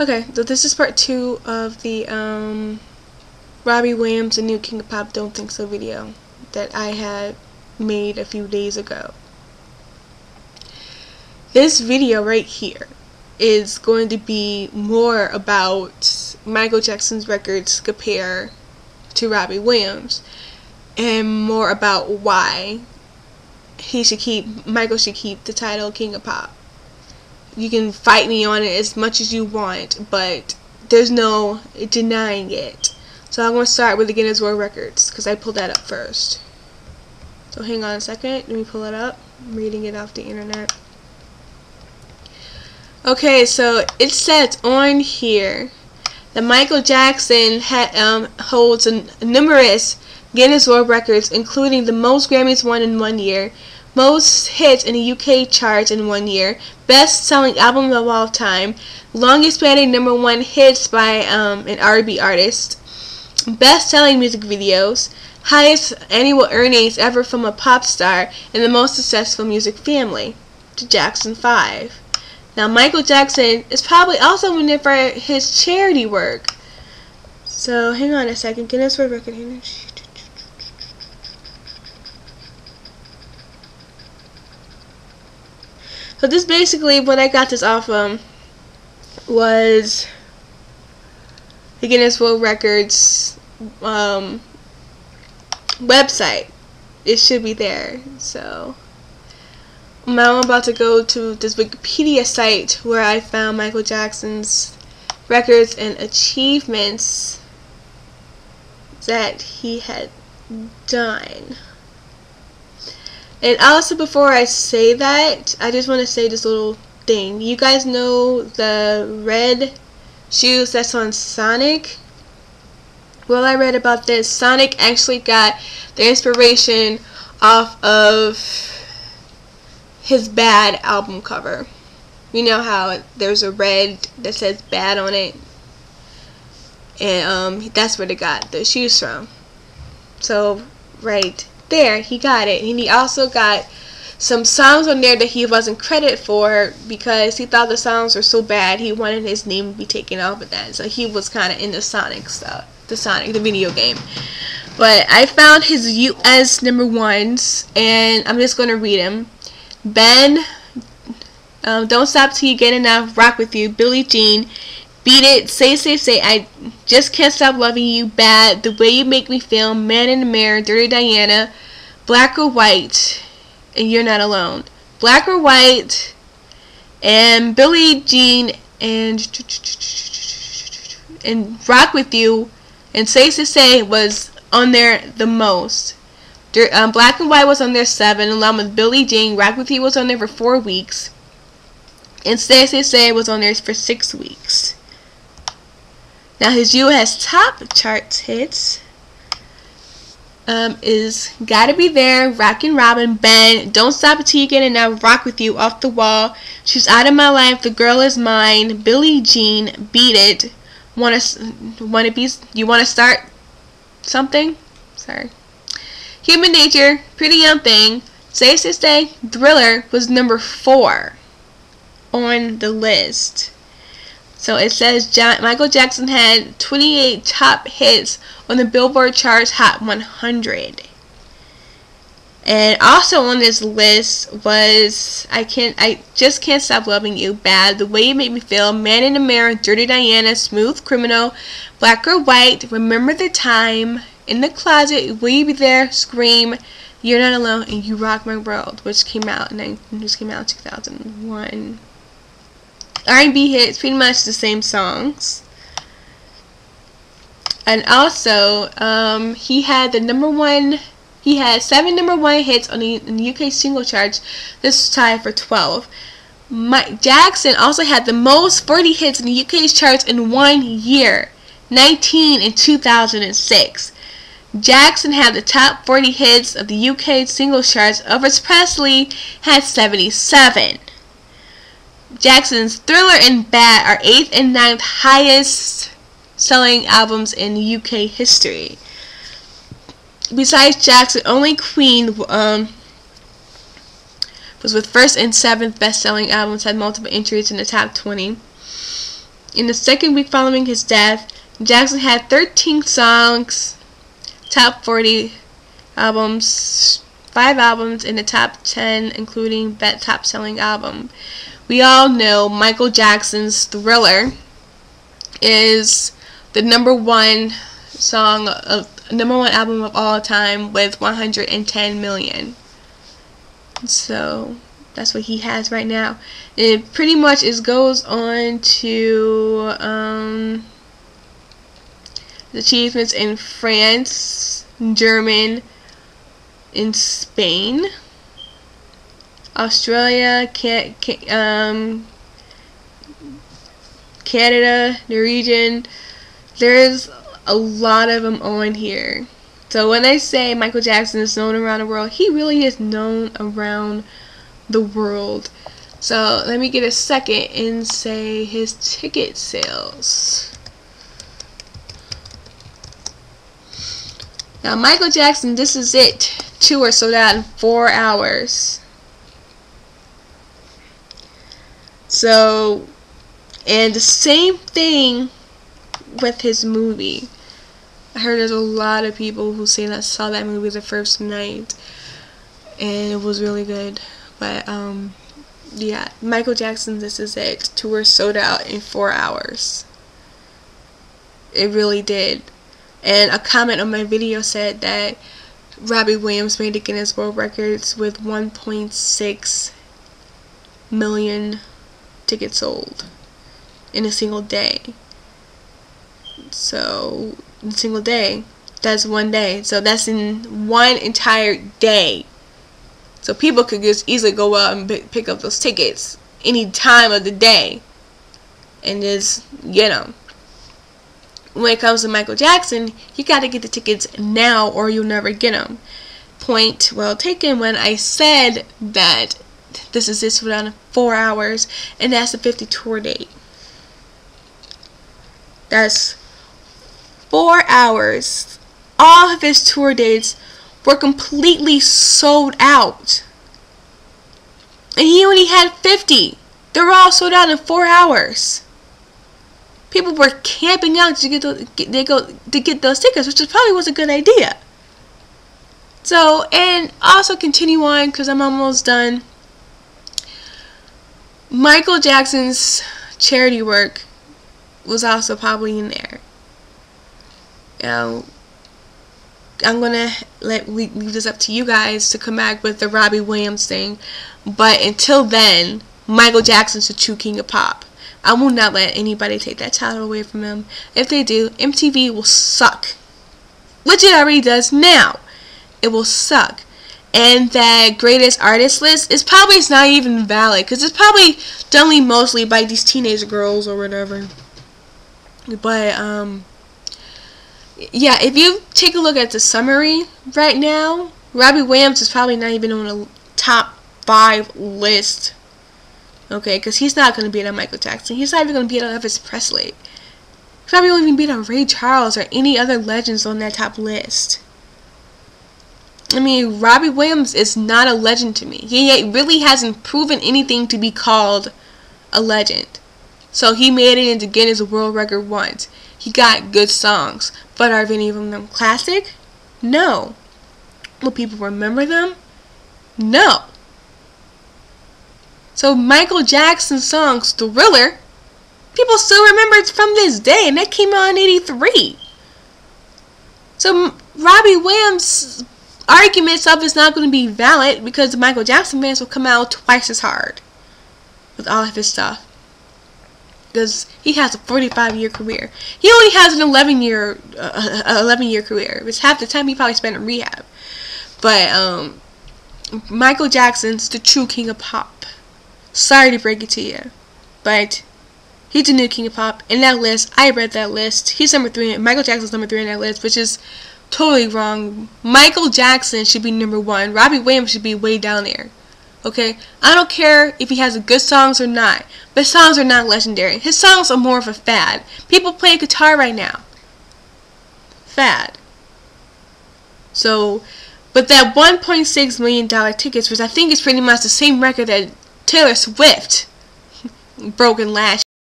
Okay, so this is part 2 of the Robbie Williams, The New King of Pop, Don't Think So video that I had made a few days ago. This video right here is going to be more about Michael Jackson's records compared to Robbie Williams, and more about why Michael should keep the title King of Pop. You can fight me on it as much as you want, but there's no denying it. So I'm going to start with the Guinness World Records because I pulled that up first. So hang on a second, let me pull it up. I'm reading it off the internet. Okay, so it says on here that Michael Jackson holds numerous Guinness World Records, including the most Grammys won in 1 year, most hits in the UK charts in 1 year, best-selling album of all time, longest-spanning #1 hits by an R&B artist, best-selling music videos, highest annual earnings ever from a pop star, and the most successful music family, the Jackson 5. Now, Michael Jackson is probably also known for his charity work. So, hang on a second. Guinness World Record here. So this basically, what I got this off was the Guinness World Records website. It should be there. So now I'm about to go to this Wikipedia site where I found Michael Jackson's records and achievements that he had done. And also, before I say that, I just want to say this little thing. You guys know the red shoes that's on Sonic? Well, I read about this. Sonic actually got the inspiration off of his Bad album cover. You know how there's a red that says Bad on it? And that's where they got the shoes from. So, right there, he got it. And he also got some songs on there that he wasn't credited for because he thought the songs were so bad he wanted his name to be taken off of that. So he was kind of in the Sonic stuff, the video game. But I found his US #1s, and I'm just going to read them. Ben, Don't Stop Till You Get Enough, Rock With You, Billie Jean, Beat It, Say, I Just Can't Stop Loving You, Bad, The Way You Make Me Feel, Man in the Mirror, Dirty Diana, Black or White, and You're Not Alone. Black or White, and Billie Jean, and Rock With You, and Say was on there the most. Black and White was on there 7, along with Billie Jean. Rock With You was on there for 4 weeks, and Say was on there for 6 weeks. Now his US top charts hits is Gotta Be There, Rockin' Robin, Ben, Don't Stop Until You Get Enough, Rock With You, Off the Wall, She's Out of My Life, The Girl Is Mine, Billie Jean, Beat It, You Wanna Start Something? Sorry. Human Nature, Pretty Young Thing, Say, Thriller was #4 on the list. So it says Michael Jackson had 28 top hits on the Billboard charts Hot 100. And also on this list was I Just Can't Stop Loving You, Bad, The Way You Make Me Feel, Man in the Mirror, Dirty Diana, Smooth Criminal, Black or White, Remember the Time, In the Closet, Will You Be There, Scream, You're Not Alone, and You Rock My World, which came out in 2001. R&B hits, pretty much the same songs. And also, he had he had 7 #1 hits in the UK single charts. This was tied for 12. Jackson also had the most 40 hits in the UK charts in 1 year, 19 in 2006. Jackson had the top 40 hits of the UK single charts. Elvis Presley had 77. Jackson's Thriller and Bad are 8th and 9th highest selling albums in UK history. Besides Jackson, only Queen was with 1st and 7th best selling albums, had multiple entries in the top 20. In the second week following his death, Jackson had 13 songs, top 40 albums, 5 albums in the top 10, including Best Top Selling Album. We all know Michael Jackson's Thriller is the #1 song of #1 album of all time with 110 million. So that's what he has right now. It pretty much goes on to the achievements in France, German, in Spain, Australia, Canada, Norwegian. There's a lot of them on here. So when I say Michael Jackson is known around the world, he really is known around the world. So let me get a second and say his ticket sales. Now Michael Jackson, This Is It tour sold out in 4 hours. So, and the same thing with his movie. I heard there's a lot of people who say that saw that movie the first night and it was really good. But yeah, Michael Jackson, This Is It tour sold out in 4 hours. It really did. And a comment on my video said that Robbie Williams made the Guinness World Records with 1.6 million tickets sold in a single day. So, in a single day, that's one day. So that's in one entire day. So people could just easily go out and pick up those tickets any time of the day and just get them. When it comes to Michael Jackson, you got to get the tickets now or you'll never get them. Point well taken when I said that This Is It for down 4 hours, and that's the 50 tour date. That's 4 hours. All of his tour dates were completely sold out. And he only had 50. They were all sold out in 4 hours. People were camping out to get those tickets, which probably was a good idea. So, and also continue on because I'm almost done. Michael Jackson's charity work was also probably in there. I'm gonna leave this up to you guys to come back with the Robbie Williams thing. But until then, Michael Jackson's the true king of pop. I will not let anybody take that title away from him. If they do, MTV will suck. Which it already does now. It will suck. And that greatest artist list is probably not even valid. Because it's probably done mostly by these teenage girls or whatever. But, yeah, if you take a look at the summary right now, Robbie Williams is probably not even on a top 5 list. Okay, because he's not going to beat on Michael Jackson. He's not even going to beat on Elvis Presley. He probably won't even beat on Ray Charles or any other legends on that top list. I mean, Robbie Williams is not a legend to me. He really hasn't proven anything to be called a legend. So he made it into Guinness World Record once. He got good songs. But are any of them classic? No. Will people remember them? No. So Michael Jackson's songs, Thriller, people still remember it from this day, and that came out in '83. So Robbie Williams' argument of it's not going to be valid because the Michael Jackson fans will come out twice as hard with all of his stuff. Because he has a 45-year career. He only has an 11-year career. It's half the time he probably spent in rehab. But Michael Jackson's the true king of pop. Sorry to break it to you, but he's the new king of pop. In that list, I read that list. He's number 3. Michael Jackson's number 3 in that list, which is totally wrong. Michael Jackson should be number 1. Robbie Williams should be way down there. Okay? I don't care if he has good songs or not, but his songs are not legendary. His songs are more of a fad. People play guitar right now. Fad. So, but that $1.6 million tickets, which I think is pretty much the same record that Taylor Swift broke in last